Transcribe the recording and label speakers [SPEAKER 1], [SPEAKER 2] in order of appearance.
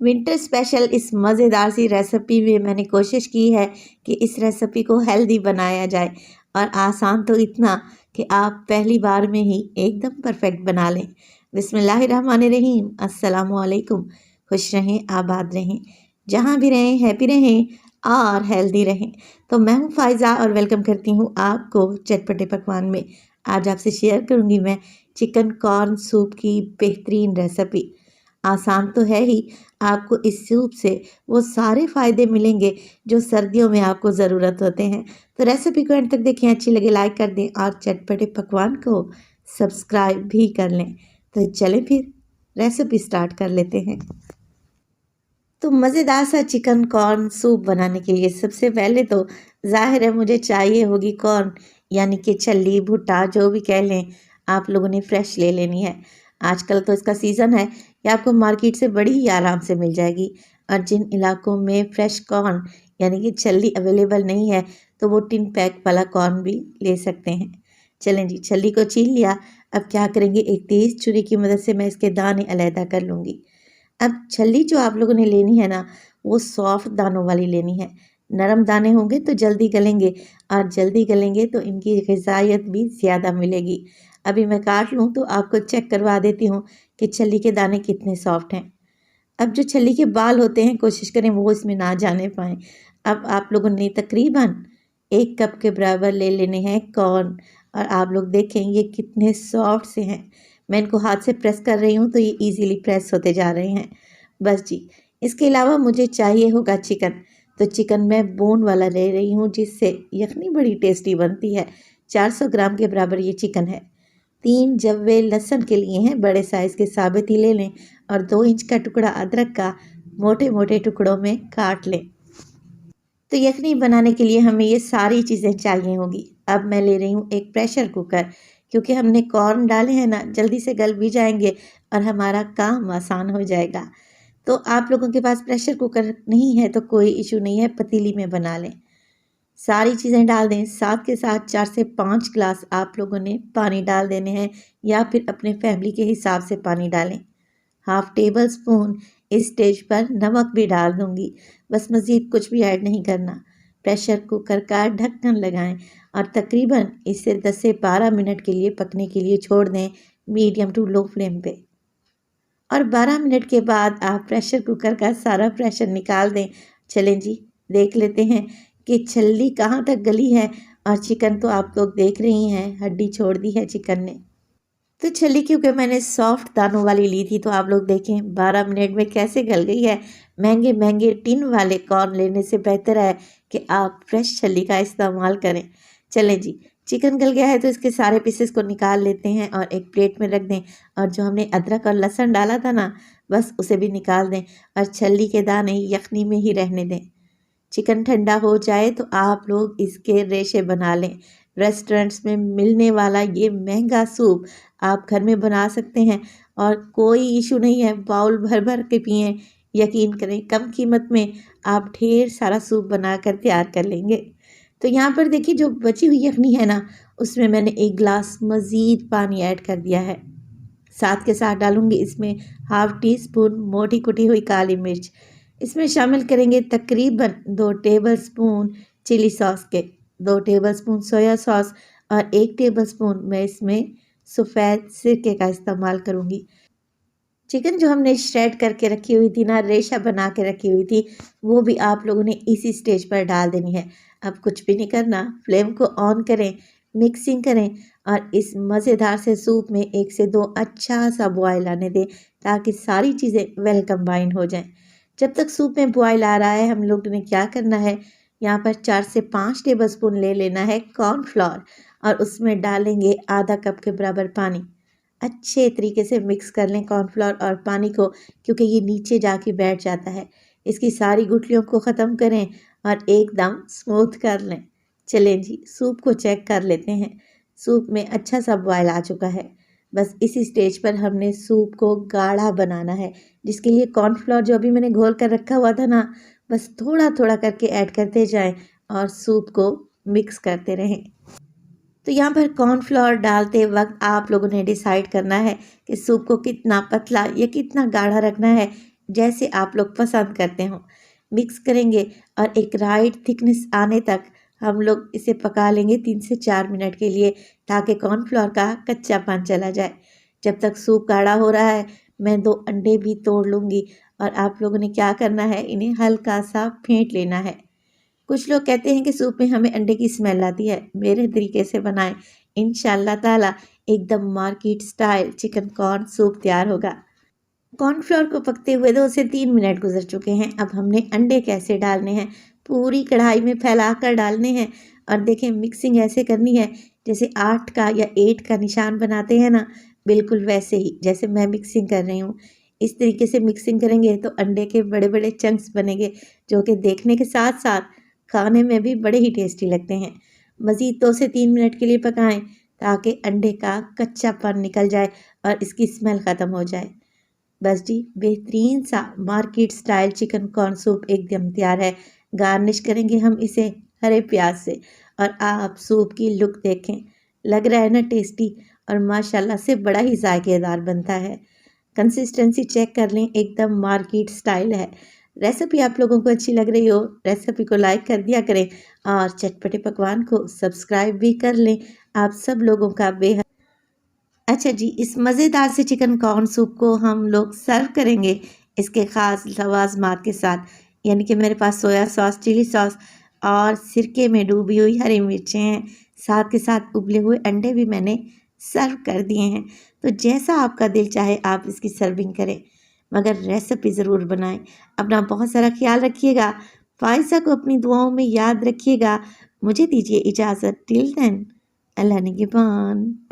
[SPEAKER 1] Winter special इस मज़ेदार सी recipe में मैंने कोशिश की है कि इस रेसिपी को हेल्दी बनाया जाए और आसान तो इतना कि आप पहली बार में ही एकदम परफेक्ट बना लें। बिस्मिल्लाहिर्रहमानिर्रहीम, अस्सलाम वालेकुम। खुश रहें, आबाद रहें, जहाँ भी रहें हैप्पी रहें और हेल्दी रहें। तो मैं हूँ फ़ायज़ा और वेलकम करती हूँ आपको चटपटे पकवान में। आज आपसे शेयर करूँगी मैं चिकन कॉर्न सूप की बेहतरीन रेसिपी। आसान तो है ही, आपको इस सूप से वो सारे फ़ायदे मिलेंगे जो सर्दियों में आपको ज़रूरत होते हैं। तो रेसिपी को एंड तक देखें, अच्छी लगे लाइक कर दें और चटपटे पकवान को सब्सक्राइब भी कर लें। तो चलें फिर रेसिपी स्टार्ट कर लेते हैं। तो मज़ेदार सा चिकन कॉर्न सूप बनाने के लिए सबसे पहले तो ज़ाहिर है मुझे चाहिए होगी कॉर्न, यानी कि छल्ली भुट्टा जो भी कह लें, आप लोगों ने फ्रेश ले लेनी है। आजकल तो इसका सीज़न है, ये आपको मार्केट से बड़ी ही आराम से मिल जाएगी। और जिन इलाकों में फ्रेश कॉर्न यानी कि छल्ली अवेलेबल नहीं है तो वो टिन पैक वाला कॉर्न भी ले सकते हैं। चलें जी, छल्ली को छील लिया। अब क्या करेंगे, एक तेज़ छुरी की मदद से मैं इसके दाने अलहदा कर लूँगी। अब छल्ली जो आप लोगों ने लेनी है ना, वो सॉफ्ट दानों वाली लेनी है। नरम दाने होंगे तो जल्दी गलेंगे और जल्दी गलेंगे तो इनकी ग़िज़ाइयत भी ज़्यादा मिलेगी। अभी मैं काट लूँ तो आपको चेक करवा देती हूँ कि छल्ली के दाने कितने सॉफ्ट हैं। अब जो छल्ली के बाल होते हैं कोशिश करें वो इसमें ना जाने पाएँ। अब आप लोगों ने तकरीबन 1 कप के बराबर ले लेने हैं कॉर्न और आप लोग देखें ये कितने सॉफ्ट से हैं। मैं इनको हाथ से प्रेस कर रही हूँ तो ये इजीली प्रेस होते जा रहे हैं। बस जी, इसके अलावा मुझे चाहिए होगा चिकन। तो चिकन मैं बोन वाला ले रही हूँ जिससे यखनी बड़ी टेस्टी बनती है। 400 ग्राम के बराबर ये चिकन है। 3 जव्वे लहसुन के लिए हैं, बड़े साइज़ के साबित ही ले लें और 2 इंच का टुकड़ा अदरक का मोटे मोटे टुकड़ों में काट लें। तो यखनी बनाने के लिए हमें ये सारी चीज़ें चाहिए होगी। अब मैं ले रही हूँ एक प्रेशर कुकर, क्योंकि हमने कॉर्न डाले हैं ना, जल्दी से गल भी जाएंगे और हमारा काम आसान हो जाएगा। तो आप लोगों के पास प्रेशर कुकर नहीं है तो कोई इशू नहीं है, पतीली में बना लें। सारी चीज़ें डाल दें, साथ के साथ 4 से 5 गिलास आप लोगों ने पानी डाल देने हैं या फिर अपने फैमिली के हिसाब से पानी डालें। हाफ़ टेबल स्पून इस स्टेज पर नमक भी डाल दूंगी। बस मज़ीद कुछ भी ऐड नहीं करना। प्रेशर कुकर का ढक्कन लगाएं और तकरीबन इसे 10 से 12 मिनट के लिए पकने के लिए छोड़ दें, मीडियम टू लो फ्लेम पे। और 12 मिनट के बाद आप प्रेशर कुकर का सारा प्रेशर निकाल दें। चलें जी, देख लेते हैं कि छल्ली कहाँ तक गली है। और चिकन तो आप लोग देख रही हैं, हड्डी छोड़ दी है चिकन ने। तो छल्ली क्योंकि मैंने सॉफ्ट दानों वाली ली थी तो आप लोग देखें 12 मिनट में कैसे गल गई है। महंगे महंगे टिन वाले कॉर्न लेने से बेहतर है कि आप फ्रेश छल्ली का इस्तेमाल करें। चलें जी, चिकन गल गया है तो इसके सारे पीसेस को निकाल लेते हैं और एक प्लेट में रख दें। और जो हमने अदरक और लहसुन डाला था ना, बस उसे भी निकाल दें और छल्ली के दाने यखनी में ही रहने दें। चिकन ठंडा हो जाए तो आप लोग इसके रेशे बना लें। रेस्टोरेंट्स में मिलने वाला ये महंगा सूप आप घर में बना सकते हैं और कोई इशू नहीं है, बाउल भर भर के पिएं। यकीन करें कम कीमत में आप ढेर सारा सूप बनाकर तैयार कर लेंगे। तो यहाँ पर देखिए जो बची हुई यखनी है ना, उसमें मैंने 1 गिलास मज़ीद पानी ऐड कर दिया है। साथ के साथ डालूंगी इसमें हाफ़ टी स्पून मोटी कुटी हुई काली मिर्च। इसमें शामिल करेंगे तकरीबन 2 टेबलस्पून चिली सॉस के, 2 टेबलस्पून सोया सॉस और 1 टेबलस्पून मैं इसमें सफ़ेद सिरके का इस्तेमाल करूँगी। चिकन जो हमने श्रेड करके रखी हुई थी ना, रेशा बना के रखी हुई थी, वो भी आप लोगों ने इसी स्टेज पर डाल देनी है। अब कुछ भी नहीं करना, फ्लेम को ऑन करें, मिक्सिंग करें और इस मज़ेदार से सूप में 1 से 2 अच्छा सा बॉयल आने दें ताकि सारी चीज़ें वेल कंबाइन हो जाएं। जब तक सूप में बॉयल आ रहा है हम लोग ने क्या करना है, यहाँ पर 4 से 5 टेबलस्पून ले लेना है कॉर्नफ्लोर और उसमें डालेंगे आधा कप के बराबर पानी। अच्छे तरीके से मिक्स कर लें कॉर्नफ्लोर और पानी को, क्योंकि ये नीचे जाके बैठ जाता है। इसकी सारी गुठलियों को ख़त्म करें और एकदम स्मूथ कर लें। चलें जी, सूप को चेक कर लेते हैं। सूप में अच्छा सा बॉयल आ चुका है। बस इसी स्टेज पर हमने सूप को गाढ़ा बनाना है, जिसके लिए कॉर्नफ्लोर जो अभी मैंने घोल कर रखा हुआ था ना, बस थोड़ा थोड़ा करके ऐड करते जाएं और सूप को मिक्स करते रहें। तो यहाँ पर कॉर्नफ्लोर डालते वक्त आप लोगों ने डिसाइड करना है कि सूप को कितना पतला या कितना गाढ़ा रखना है। जैसे आप लोग पसंद करते हो। मिक्स करेंगे और एक राइट थिकनेस आने तक हम लोग इसे पका लेंगे 3 से 4 मिनट के लिए, ताकि कॉर्नफ्लोर का कच्चापन चला जाए। जब तक सूप गाढ़ा हो रहा है मैं 2 अंडे भी तोड़ लूँगी और आप लोगों ने क्या करना है, इन्हें हल्का सा फेंट लेना है। कुछ लोग कहते हैं कि सूप में हमें अंडे की स्मेल आती है, मेरे तरीके से बनाएं, इंशाल्लाह ताला एकदम market style chicken corn soup तैयार होगा। कॉर्नफ्लोर को पकते हुए 2 से 3 मिनट गुजर चुके हैं। अब हमने अंडे कैसे डालने हैं, पूरी कढ़ाई में फैलाकर डालने हैं और देखें मिक्सिंग ऐसे करनी है जैसे 8 का या 8 का निशान बनाते हैं ना, बिल्कुल वैसे ही जैसे मैं मिक्सिंग कर रही हूँ। इस तरीके से मिक्सिंग करेंगे तो अंडे के बड़े बड़े चंक्स बनेंगे, जो कि देखने के साथ साथ खाने में भी बड़े ही टेस्टी लगते हैं। मज़ीद 2 से 3 मिनट के लिए पकाएं ताकि अंडे का कच्चापन निकल जाए और इसकी स्मेल ख़त्म हो जाए। बस जी, बेहतरीन सा market style chicken corn soup एकदम तैयार है। गार्निश करेंगे हम इसे हरे प्याज से और आप सूप की लुक देखें, लग रहा है ना टेस्टी, और माशाल्लाह से बड़ा ही जायकेदार बनता है। कंसिस्टेंसी चेक कर लें, एकदम मार्केट स्टाइल है। रेसिपी आप लोगों को अच्छी लग रही हो, रेसिपी को लाइक कर दिया करें और चटपटे पकवान को सब्सक्राइब भी कर लें। आप सब लोगों का बेहद अच्छा जी, इस मज़ेदार से चिकन कॉर्न सूप को हम लोग सर्व करेंगे इसके ख़ास लवाज़मात के साथ, यानी कि मेरे पास सोया सॉस, चिली सॉस और सिरके में डूबी हुई हरी मिर्चें हैं। साथ के साथ उबले हुए अंडे भी मैंने सर्व कर दिए हैं। तो जैसा आपका दिल चाहे आप इसकी सर्विंग करें, मगर रेसिपी ज़रूर बनाएं। अपना बहुत सारा ख्याल रखिएगा। फ़ाइज़ा को अपनी दुआओं में याद रखिएगा। मुझे दीजिए इजाज़त। टिल देन, अल्लाह निगहबान।